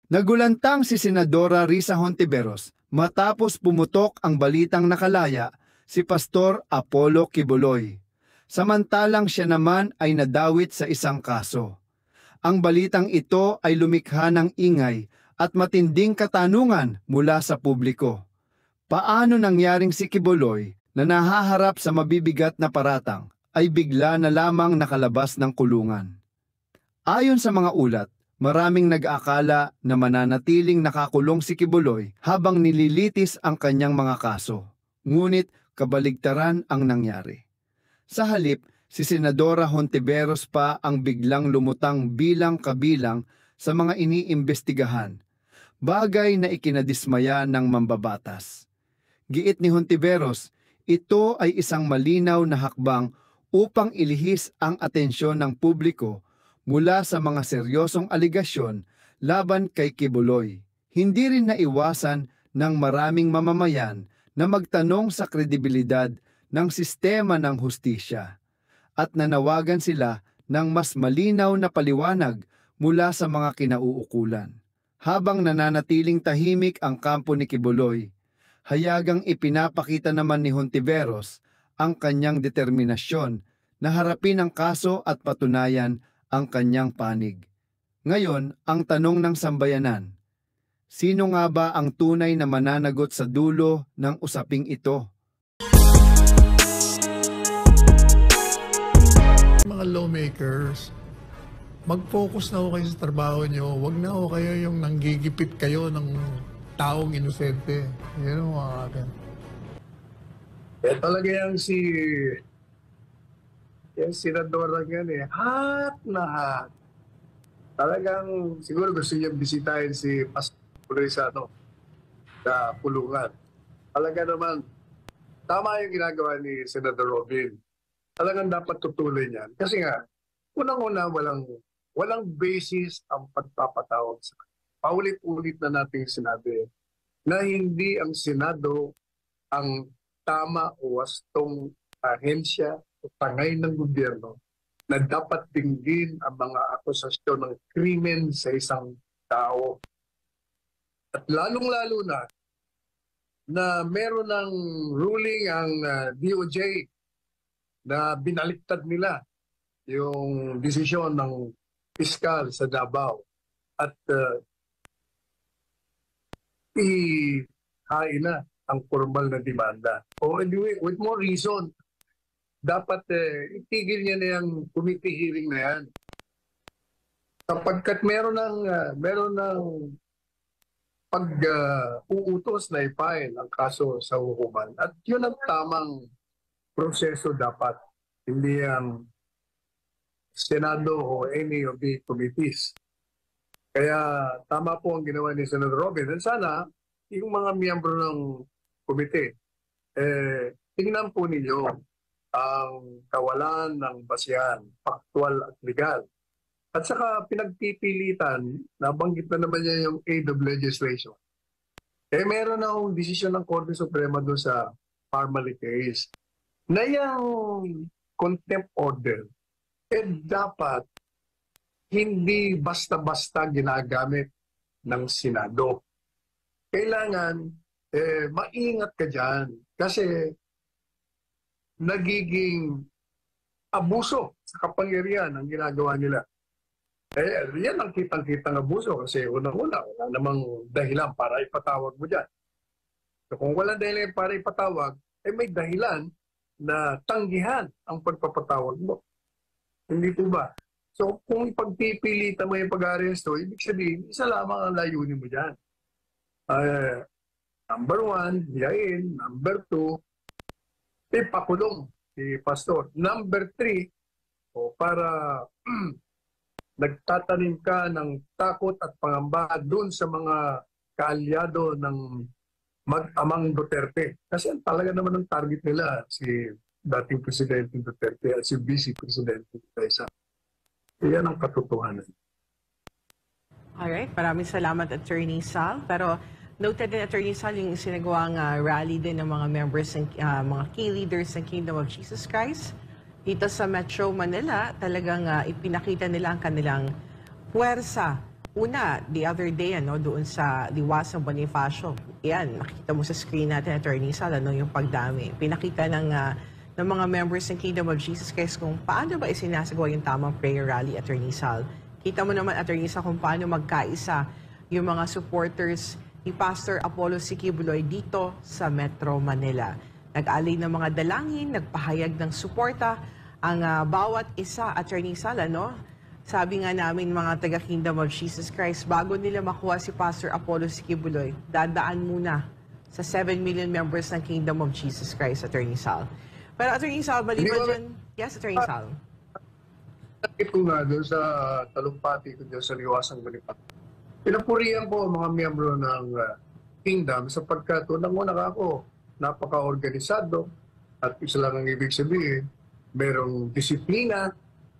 Nagulantang si Senadora Risa Hontiveros matapos pumutok ang balitang nakalaya si Pastor Apollo Kibuloy. Samantalang siya naman ay nadawit sa isang kaso. Ang balitang ito ay lumikha ng ingay at matinding katanungan mula sa publiko. Paano nangyaring si Kibuloy na nahaharap sa mabibigat na paratang ay bigla na lamang nakalabas ng kulungan? Ayon sa mga ulat, maraming nag-aakala na mananatiling nakakulong si Kibuloy habang nililitis ang kanyang mga kaso. Ngunit kabaligtaran ang nangyari. Sa halip, si Senadora Hontiveros pa ang biglang lumutang bilang kabilang sa mga iniimbestigahan, bagay na ikinadismaya ng mambabatas. Giit ni Hontiveros, ito ay isang malinaw na hakbang upang ilihis ang atensyon ng publiko mula sa mga seryosong aligasyon laban kay Kibuloy. Hindi rin naiwasan ng maraming mamamayan na magtanong sa kredibilidad ng sistema ng hustisya at nanawagan sila ng mas malinaw na paliwanag mula sa mga kinauukulan. Habang nananatiling tahimik ang kampo ni Kibuloy, hayagang ipinapakita naman ni Hontiveros ang kanyang determinasyon na harapin ang kaso at patunayan ang kanyang panig. Ngayon, ang tanong ng sambayanan, sino nga ba ang tunay na mananagot sa dulo ng usaping ito? Mga lawmakers, mag-focus na ho kayo sa trabaho nyo. Huwag na ho kayo yung nanggigipit kayo ng taong inosente. Yan ang mga akin. Talaga yung senadora yan hot na hot. Talagang siguro gusto niya bisitahin si Pastor Pulisano sa pulungan. Talaga naman, tama yung ginagawa ni Senator Robin. Talagang dapat tutuloy niyan. Kasi nga, unang-una walang basis ang pagpapatawag sa kanya. Paulit-ulit na natin sinabi na hindi ang Senado ang tama o wastong ahensya o tangay ng gobyerno na dapat dinggin ang mga akusasyon ng krimen sa isang tao. At lalong-lalo na meron ng ruling ang DOJ na binaliktad nila yung desisyon ng piskal sa Davao at ihain na ang formal na demanda. O anyway, with more reason, dapat itigil niya na yung committee hearing na yan. Kapagkat meron ng pag-uutos na i-file ang kaso sa hukuman. At yun ang tamang proseso dapat. Hindi ang Senado o any of the committees. Kaya tama po ang ginawa ni Senator Robin. At sana, yung mga miyembro ng komite, tingnan po ninyo ang kawalan ng basihan, factual at legal. At saka pinagpipilitan, nabanggit na naman niya yung aid of legislation. Meron na akong desisyon ng Korte Suprema doon sa Parmali case na yung contempt order, dapat hindi basta-basta ginagamit ng Senado. Kailangan maingat ka dyan kasi nagiging abuso sa kapangyarihan ang ginagawa nila. Yan ang kitang-kitang abuso kasi unang-una, wala namang dahilan para ipatawag mo dyan. So kung wala dahilan para ipatawag, may dahilan na tanggihan ang pagpapatawag mo. Hindi po ba? So kung ipagpipilitan mo yung pag-aresto, ibig sabihin, isa lamang ang layunin mo dyan. Number 1, hiyain. Number 2, ipakulong si Pastor. Number 3, para nagtatanim ka ng takot at pangamba doon sa mga kaalyado ng mag-amang Duterte. Kasi talaga naman ang target nila si dating Presidente Duterte at si Vice Presidente Duterte. Iyan ang katotohanan. Alright, maraming salamat Attorney Sal. Pero noted din Attorney Sal yung sinagawang rally din ng mga members, mga key leaders ng Kingdom of Jesus Christ. Dito sa Metro Manila, talagang ipinakita nila ang kanilang puwersa Una, the other day, doon sa Liwasang Bonifacio, yan, nakita mo sa screen natin, Attorney Sal, yung pagdami. Pinakita ng mga members ng Kingdom of Jesus Christ kung paano ba isinasagawa yung tamang prayer rally, Attorney Sal. Kita mo naman, Attorney Sal, kung paano magkaisa yung mga supporters ni Pastor Apollo Sikibuloy dito sa Metro Manila. Nag-alay ng mga dalangin, nagpahayag ng suporta ang bawat isa, Attorney Sal, Sabi nga namin mga taga-Kingdom of Jesus Christ, bago nila makuha si Pastor Apollo Sikibuloy, dadaan muna sa 7 million members ng Kingdom of Jesus Christ, Attorney Sal. Pero Attorney Sal, maliban dyan... Yes, Attorney Sal. Nakit ko nga doon sa talumpati ko dyan sa Liwasang Bonifacio. Pinapurihan ko ang mga miyembro ng Kingdom sapagkat unang-una ako, napaka-organisado at isa lang ang ibig sabihin, merong disiplina.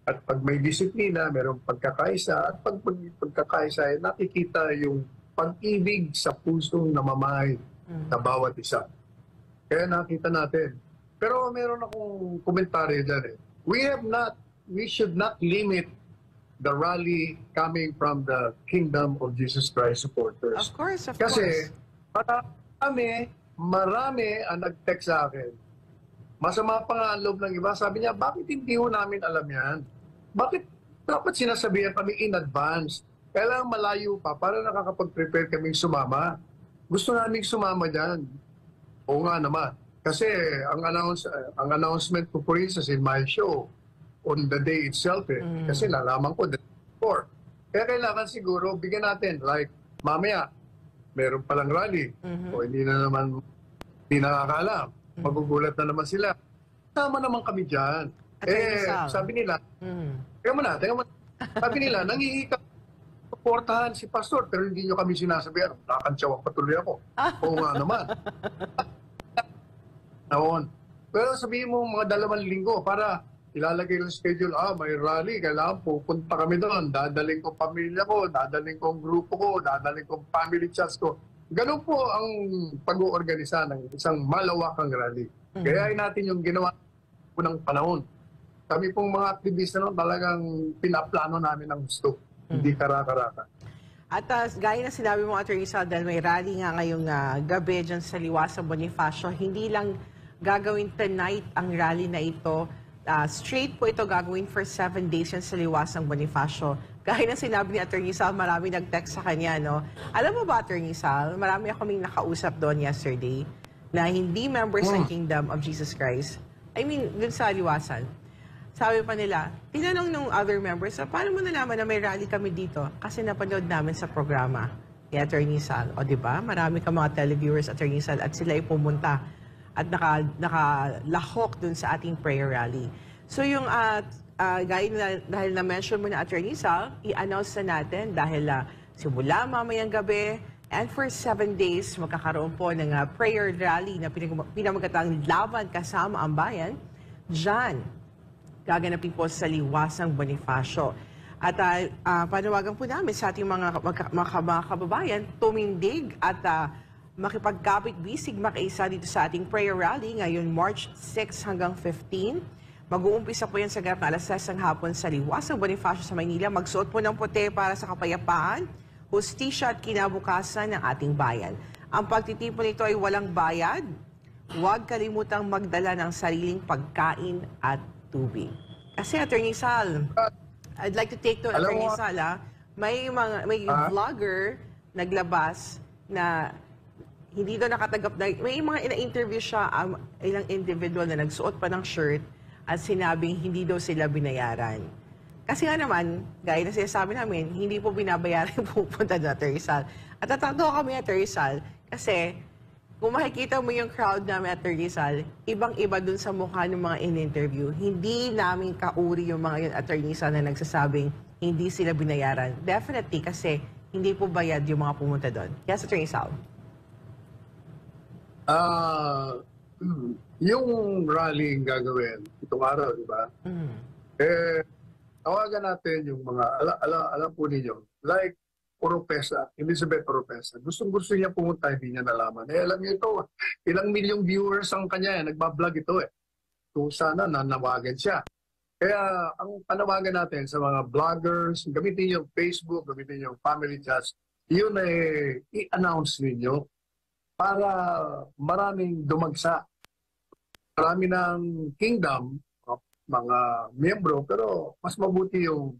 At pag may disiplina, merong pagkakaisa. At pag pagkakaisa, nakikita yung pag-ibig sa pusong namamahay sa bawat isa. Kaya nakita natin. Pero meron akong komentaryo dyan eh. We should not limit the rally coming from the Kingdom of Jesus Christ supporters. Of course. Kasi marami ang nag-text sa akin. Masama pa nga ang loob ng iba. Sabi niya, bakit hindi ho namin alam yan? Bakit dapat sinasabihan kami in advance? Kailangan malayo pa para nakakapag-prepare kaming sumama. Gusto namin sumama dyan. Oo nga naman. Kasi ang announcement ko for instance in my show on the day itself eh. Kasi nalaman ko the day before. Kaya kailangan siguro bigyan natin like mamaya meron palang rally o hindi nakakaalam. Magugulat na naman sila. Tama naman kami dyan. Sabi nila, teka mo na. Sabi nila, nangihika suportahan si Pastor, pero hindi nyo kami sinasabihan. Nakakantsawa patuloy ako. Oo nga naman. Noon. Pero sabihin mo mga 2 linggo para ilalagay ng schedule, may rally, kailangan pupunta kami doon. Dadaling ko pamilya ko, dadaling ko grupo ko, dadaling ko family chats ko. Ganun po ang pag-uorganisa ng isang malawakang rally. Gayahin natin yung ginawa unang panahon. Kami pong mga aktivista noon talagang pinaplano namin ng gusto. Hindi karaka-raka. At gaya na sinabi mo, Attorney Sal, dahil may rally nga ngayong gabi dyan sa Liwasang Bonifacio, hindi lang gagawin tonight ang rally na ito. Straight po ito gagawin for 7 days yan sa Liwasang Bonifacio. Gaya na sinabi ni Attorney Sal, marami nag-text sa kanya, Alam mo ba, Attorney Sal, marami kaming nakausap doon yesterday na hindi members ng Kingdom of Jesus Christ. I mean, dun sa Liwasan. Sabi pa nila, tinanong ng other members, paano mo nalaman na may rally kami dito? Kasi napanood namin sa programa ni Attorney Sal. O diba, marami ka mga televiewers, Attorney Sal, at sila ay pumunta at nakalahok dun sa ating prayer rally. So yung, gaya na, dahil na-mention mo na Attorney Sal, i-announce na natin dahil simula mamayang gabi, and for 7 days, magkakaroon po ng prayer rally na pinamagatang laban kasama ang bayan, dyan, gaganapin po sa Liwasang Bonifacio. At panawagan po namin sa ating mga kababayan, tumindig at makipagkapit-bisig makaisa dito sa ating prayer rally ngayon March 6 hanggang 15. Mag-uumpisa po yan sa ganap na alas 6 ng hapon sa Liwasang Bonifacio sa Maynila. Magsuot po ng puti para sa kapayapaan, hustisya at kinabukasan ng ating bayan. Ang pagtitipon nito ay walang bayad. Huwag kalimutang magdala ng sariling pagkain at tubig. Kasi Attorney Sal, I'd like to take to Attorney Sal, may vlogger naglabas na hindi daw nakatanggap na, may mga ina-interview siya ilang individual na nagsuot pa ng shirt at sinabing hindi daw sila binayaran. Kasi nga naman, gaya na sinasabi namin, hindi po binabayaran yung pupunta na Attorney Sal. At natatawa kami Attorney Sal kasi kung makikita mo yung crowd namin at Rizal, ibang-iba dun sa mukha ng mga in-interview. Hindi namin kauri yung mga yun at Rizal na nagsasabing hindi sila binayaran. Definitely kasi hindi po bayad yung mga pumunta doon. Yes, at Rizal. Yung rally gagawin itong araw, di ba? Tawagan natin yung mga, alam po ninyo, like Oropesa, Elizabeth Oropesa. Gustong-gusto niya pumunta, hindi niya nalaman. Alam niyo ito, ilang milyong viewers ang kanya, nagbablog ito eh. Kung sana nanawagan siya. Kaya ang panawagan natin sa mga vloggers, gamitin yung Facebook, gamitin yung family chats, yun ay i-announce ninyo para maraming dumagsa. Marami ng kingdom, mga miyembro, pero mas mabuti yung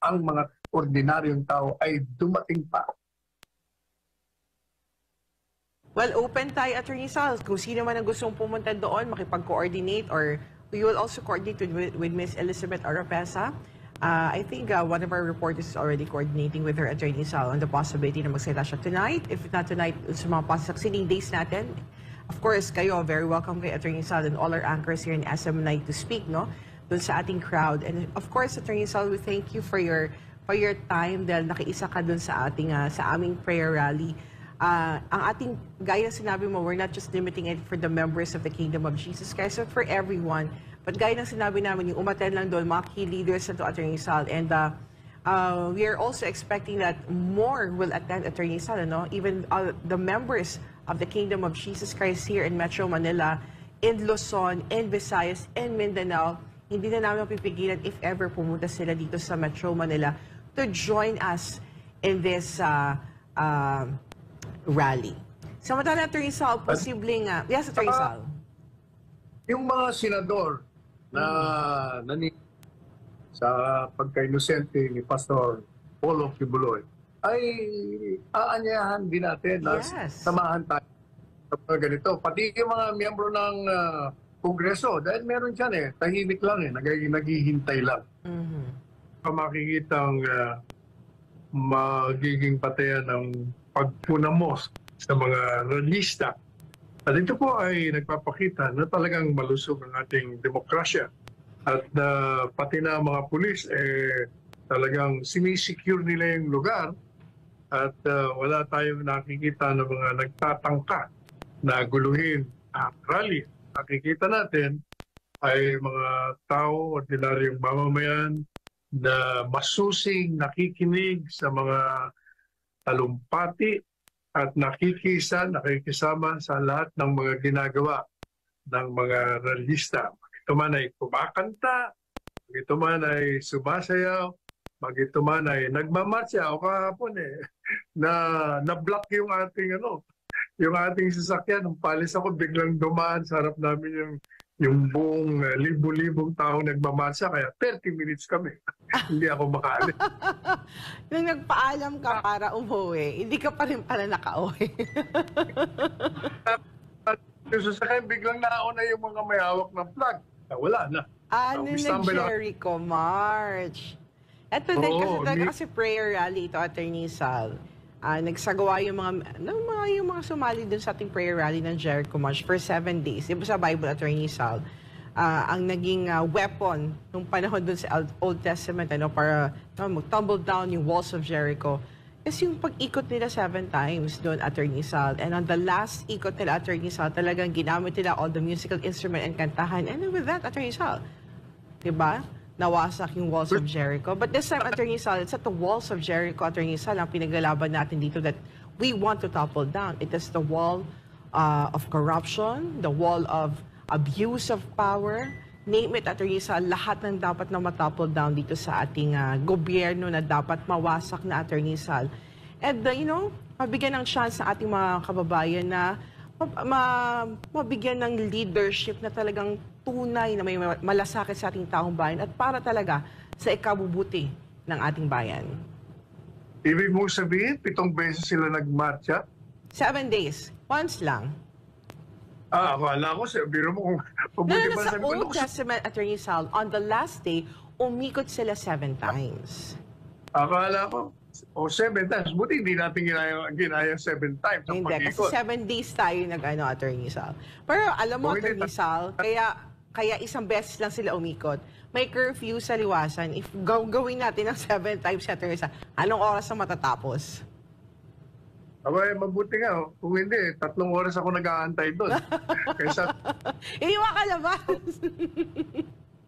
ang mga ordinaryong tao ay dumating pa. Well, open tayo, Attorney Sal. Kung sino man ang gustong pumunta doon, makipag-coordinate, or we will also coordinate with Miss Elizabeth Oropesa. I think one of our reporters is already coordinating with her, Attorney Sal, on the possibility na magsalita siya tonight. If not tonight, sa mga succeeding days natin. Of course, kayo, very welcome kay Attorney Sal and all our anchors here in SM9 to speak, no? Doon sa ating crowd. And of course, Attorney Sal, we thank you for your time dahil nakiisa ka doon sa ating sa aming prayer rally. Ang ating, gaya na sinabi mo, we're not just limiting it for the members of the Kingdom of Jesus Christ, but for everyone. But gaya na sinabi namin, yung umattend lang doon, mga key leaders na to, Attorney Sal. And we are also expecting that more will attend, Attorney Sal, no? Even the members of the Kingdom of Jesus Christ here in Metro Manila, in Luzon, in Visayas, in Mindanao, hindi na namin mapipigilan if ever pumunta sila dito sa Metro Manila to join us in this rally. Samantala, Attorney Sal, posibleng... yes, Attorney Sal. Yung mga senador na sa pagka-inosente ni Pastor Polo Kibuloy ay aanyayahan din natin na samahan tayo sa mga ganito. Pati yung mga miyembro ng Kongreso, dahil meron dyan tahimik lang naghihintay lang. Makikitang magiging patayan ng pagpunamos sa mga realista. At ito po ay nagpapakita na talagang malusog ang ating demokrasya. At pati na mga pulis, talagang sinisecure nila yung lugar at wala tayong nakikita ng mga nagtatangka na guluhin ang rally. Nakikita natin ay mga tao, ordinaryong mamamayan na masusing nakikinig sa mga talumpati at nakikisama sa lahat ng mga ginagawa ng mga realista. Ito man ay kumakanta, ito man ay sumasayaw, ito man ay nagmamarcha o kahapon na-block yung ating yung ating sasakyan. Nung palis ako, biglang dumaan sa harap namin yung buong libo-libong tao nagmamarcha, kaya 30 minutes kami. Hindi ako makaalis. Nung nagpaalam ka para umuwi, hindi ka pa rin pala nakauwi. Yung sasakyan, biglang nauna yung mga may hawak ng flag. Wala na. Ng Jericho March. Ito din kasi prayer rally ito, Attorney Sal. Nagsagawa yung mga sumali dun sa ating prayer rally ng Jericho March for 7 days. Di ba sa Bible, Attorney Sal, ang naging weapon nung panahon dun sa Old Testament para mag-tumble down yung walls of Jericho is yung pag-ikot nila 7 times doon, Attorney Sal. And on the last ikot nila, Attorney Sal, talagang ginamit nila all the musical instrument and kantahan. And with that, Attorney Sal, diba? Nawasak yung walls of Jericho. But this time, Attorney Sal, it's at the walls of Jericho, Attorney Sal, ang pinaglalaban natin dito that we want to topple down. It is the wall of corruption, the wall of abuse of power, name it, Attorney Sal, lahat ng dapat na matopple down dito sa ating gobyerno na dapat mawasak na, Attorney Sal. And, mabigyan ng chance sa ating mga kababayan na mabigyan ng leadership na talagang tunay na may malasakit sa ating taong bayan at para talaga sa ikabubuti ng ating bayan. Ibig mong sabihin, 7 beses sila nagmarcha? 7 days. Once lang. Akala ko, biro mo kung pabuti pa sa Old Testament, Attorney Sal, on the last day, umikot sila 7 times. Akala ko, 7 times. Buti hindi natin ginaya 7 times. Hindi, kasi 7 days tayo Attorney Sal. Pero alam mo, Attorney Sal, kaya isang beses lang sila umikot. May curfew sa liwasan. If gawin natin ng 7 times, Attorney Sal, anong oras na matatapos? Abay, mabuti nga. Kung hindi, 3 oras ako nag-aantay doon. Kaysa... Hindi makalabas.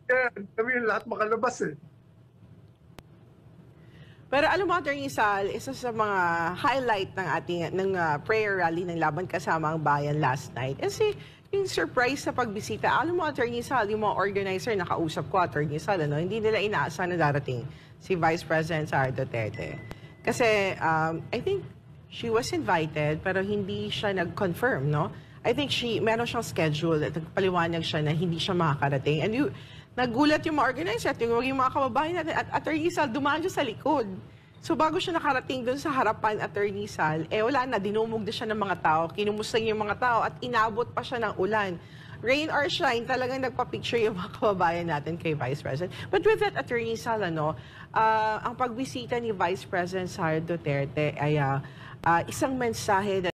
Kaya kami lahat makalabas Pero alam mo, Atty. Sal, isa sa mga highlight ng ating prayer rally ng Laban Kasama ang Bayan last night. Kasi yung surprise sa pagbisita, alam mo, Atty. Sal, yung mga organizer, nakausap ko, Atty. Sal, hindi nila inaasahan na darating si Vice President Sara Duterte. Kasi I think she was invited pero hindi siya nag-confirm, no? I think meron siyang schedule at nagpaliwanag siya na hindi siya makakarating. And nagulat yung mga organizer at yung mga kababayan natin at Atty. Sal, dumaan siya sa likod. So bago siya nakarating doon sa harapan, Atty. Sal, wala na, dinumog na siya ng mga tao, kinumusta niya yung mga tao at inabot pa siya ng ulan. Rain or shine, talagang nagpa-picture yung mga kababayan natin kay Vice President. But with that, Atty. Sal, ang pagbisita ni Vice President Sara Duterte ay isang mensahe